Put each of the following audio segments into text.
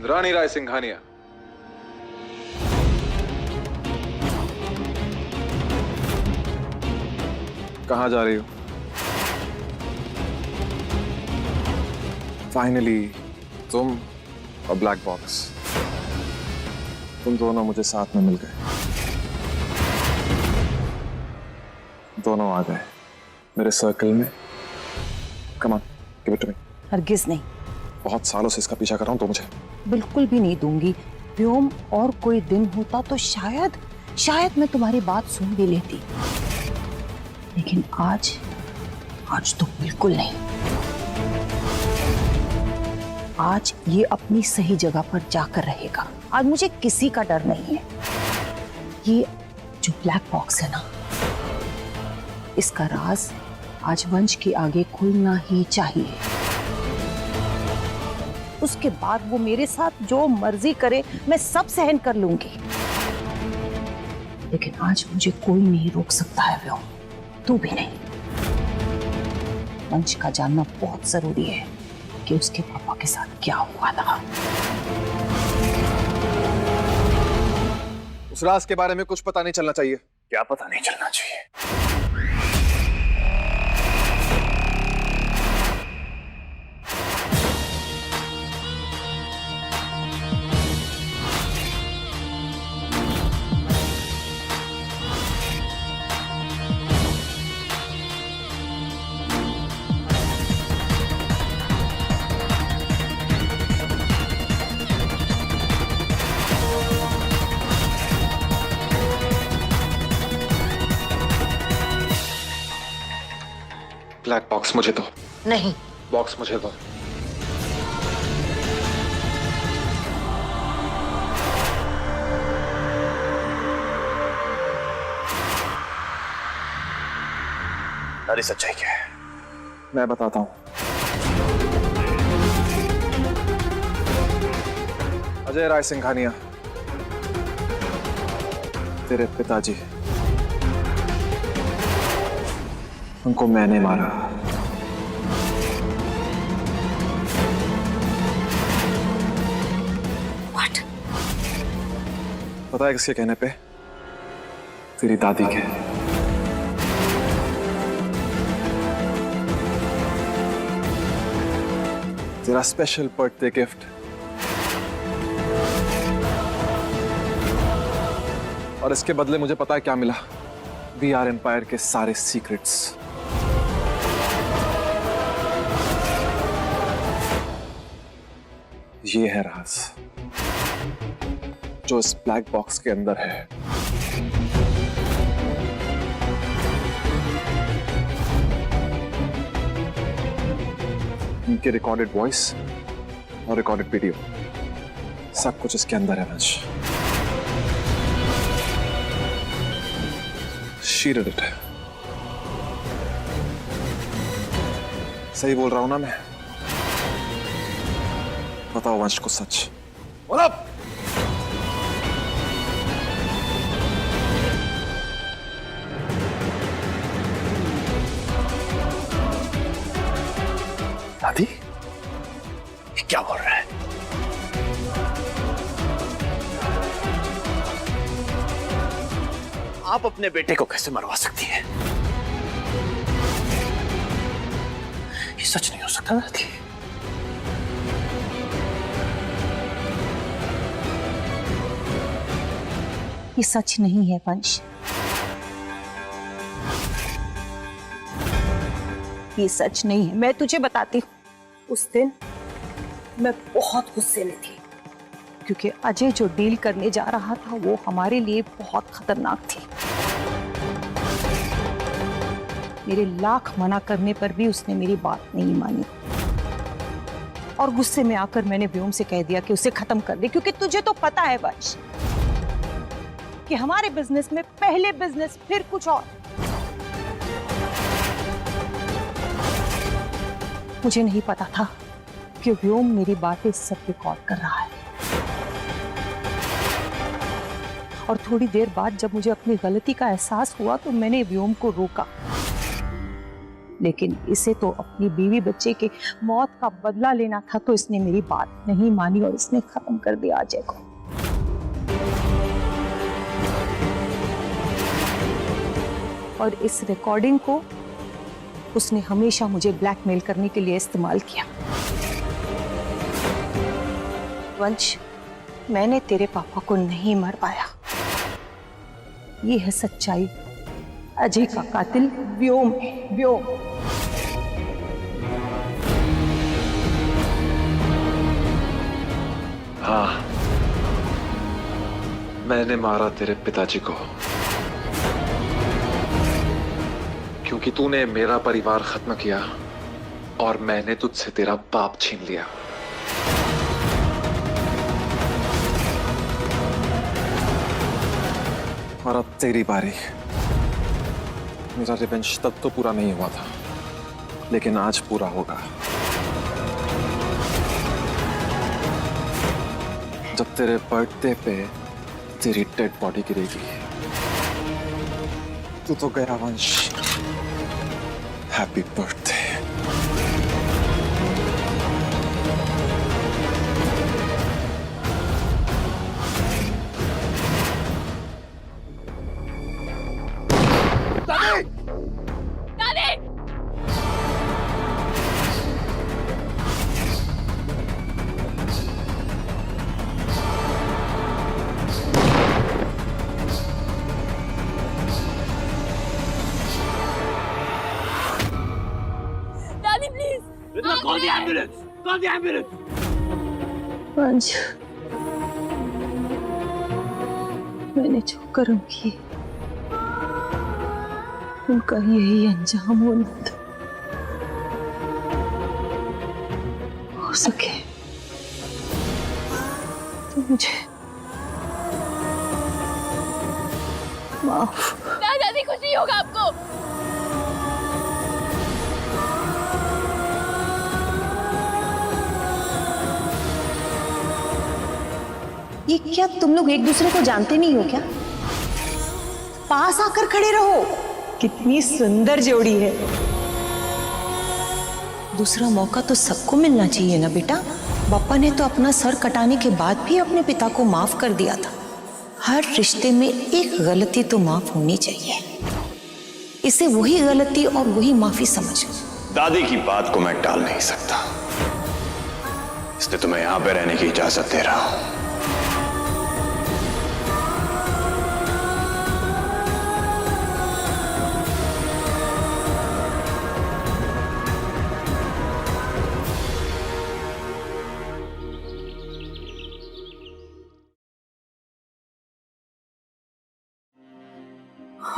इंद्राणी राय सिंघानिया। कहां जा रही हो? फाइनली तुम और ब्लैक बॉक्स, तुम दोनों मुझे साथ में मिल गए। दोनों आ गए मेरे सर्कल में। Come on, give it to me. हरगिज नहीं। बहुत सालों से इसका पीछा कर रहा हूं, तो मुझे बिल्कुल भी नहीं दूंगी व्योम। और कोई दिन होता तो शायद मैं तुम्हारी बात सुन भी लेती, लेकिन आज तो बिल्कुल नहीं। आज ये अपनी सही जगह पर जाकर रहेगा। आज मुझे किसी का डर नहीं है। ये जो ब्लैक बॉक्स है ना, इसका राज आज वंश के आगे खुलना ही चाहिए। उसके बाद वो मेरे साथ जो मर्जी करे मैं सब सहन कर लूंगी, लेकिन आज मुझे कोई नहीं रोक सकता है व्योम, तू भी नहीं। वंश का जानना बहुत जरूरी है कि उसके पापा के साथ क्या हुआ था। उस राज के बारे में कुछ पता नहीं चलना चाहिए। क्या पता नहीं चलना चाहिए? ब्लैक बॉक्स मुझे दो। नहीं। बॉक्स मुझे दो। सारी सच्चाई क्या है? मैं बताता हूं। अजय राय सिंघानिया, तेरे पिताजी, उनको मैंने मारा। What? पता है किसके कहने पे? तेरी दादी के। तेरा स्पेशल बर्थडे गिफ्ट। और इसके बदले मुझे पता है क्या मिला? VR एम्पायर के सारे सीक्रेट्स। ये है राज जो इस ब्लैक बॉक्स के अंदर है। इनके रिकॉर्डेड वॉइस और रिकॉर्डेड वीडियो, सब कुछ इसके अंदर है वंश। She did it। सही बोल रहा हूं ना मैं? बताओ वंश को सच। बोलो। दादी, ये क्या बोल रहा है? आप अपने बेटे को कैसे मरवा सकती है? ये सच नहीं हो सकता दादी। ये सच नहीं है वंश, ये सच नहीं है। मैं तुझे बताती हूँ। उस दिन मैं बहुत गुस्से में थी, क्योंकि अजय जो डील करने जा रहा था वो हमारे लिए बहुत खतरनाक थी। मेरे लाख मना करने पर भी उसने मेरी बात नहीं मानी, और गुस्से में आकर मैंने व्योम से कह दिया कि उसे खत्म कर दे, क्योंकि तुझे तो पता है वंश कि हमारे बिजनेस में पहले बिजनेस फिर कुछ और। मुझे नहीं पता था कि व्योम मेरी बातें सब रिकॉर्ड कर रहा है। और थोड़ी देर बाद जब मुझे अपनी गलती का एहसास हुआ तो मैंने व्योम को रोका, लेकिन इसे तो अपनी बीवी बच्चे के मौत का बदला लेना था, तो इसने मेरी बात नहीं मानी और इसने खत्म कर दिया अजय को। और इस रिकॉर्डिंग को उसने हमेशा मुझे ब्लैकमेल करने के लिए इस्तेमाल किया। वंश, मैंने तेरे पापा को नहीं मार पाया। ये है सच्चाई। अजय का कातिल व्योम है, व्योम। हाँ, मैंने मारा तेरे पिताजी को क्योंकि तूने मेरा परिवार खत्म किया और मैंने तुझसे तेरा बाप छीन लिया। और अब तेरी बारी। मेरा रिवेंज तब तो पूरा नहीं हुआ था, लेकिन आज पूरा होगा। जब तेरे बर्थडे पे तेरी डेड बॉडी गिरेगी। तू तो गया वंश। Happy birthday. Call the ambulance! Call the ambulance! वंश, मैंने जो कर्म किए उनका यही अंजाम होना था। हो सके तो मुझे माफ। दादी कुछ नहीं होगा आपको। ये क्या तुम लोग एक दूसरे को जानते नहीं हो क्या? पास आकर खड़े रहो। कितनी सुंदर जोड़ी है। दूसरा मौका तो सबको मिलना चाहिए ना बेटा। पापा ने तो अपना सर कटाने के बाद भी अपने पिता को माफ कर दिया था। हर रिश्ते में एक गलती तो माफ होनी चाहिए। इसे वही गलती और वही माफी समझ। दादी की बात को मैं टाल नहीं सकता, इसलिए तुम्हें यहां पे रहने की इजाजत दे रहा हूं।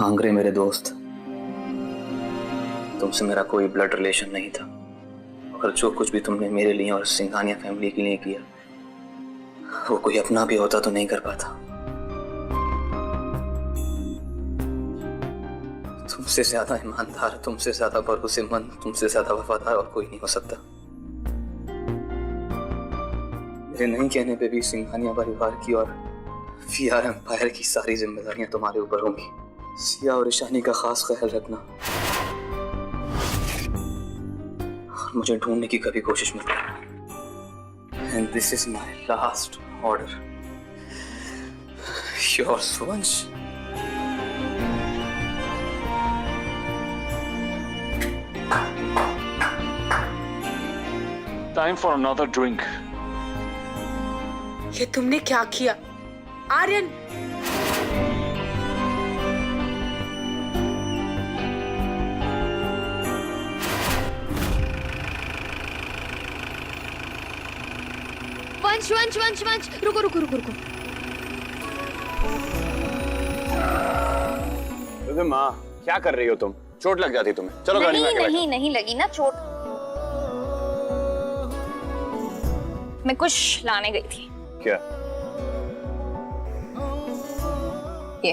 आंग्रे मेरे दोस्त, तुमसे मेरा कोई ब्लड रिलेशन नहीं था, और जो कुछ भी तुमने मेरे लिए और सिंघानिया फैमिली के लिए किया वो कोई अपना भी होता तो नहीं कर पाता। तुमसे ज्यादा ईमानदार, तुमसे ज्यादा भरोसेमंद, तुमसे ज्यादा वफादार और कोई नहीं हो सकता। मेरे नहीं कहने पे भी सिंघानिया परिवार की और VR एम्पायर की सारी जिम्मेदारियां तुम्हारे ऊपर होंगी। सिया और ईशानी का खास ख्याल रखना और मुझे ढूंढने की कभी कोशिश मत करना। And this is my last order. Yours Vansh. Time for another drink. ये तुमने क्या किया आर्यन? वंश वंश वंश वंश, रुको रुको रुको रुको। माँ, क्या कर रही हो तुम? चोट लग जाती तुम्हें। चलो गाड़ी में। नहीं नहीं लगी ना चोट। मैं कुछ लाने गई थी। क्या? ये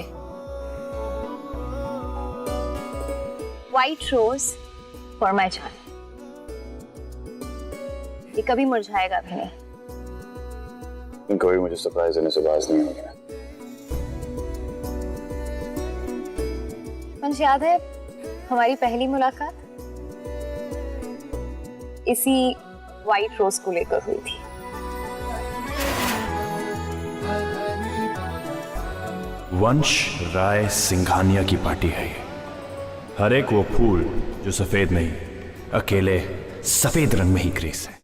व्हाइट रोज फॉर माय जान। ये कभी मुरझाएगा भी नहीं। कभी मुझे सरप्राइज देने से बाज नहीं हो गया। मुझे याद है हमारी पहली मुलाकात। इसी व्हाइट रोज को लेकर हुई थी। वंश राय सिंघानिया की पार्टी है ये। हर एक वो फूल जो सफेद नहीं, अकेले सफेद रंग में ही ग्रेस है।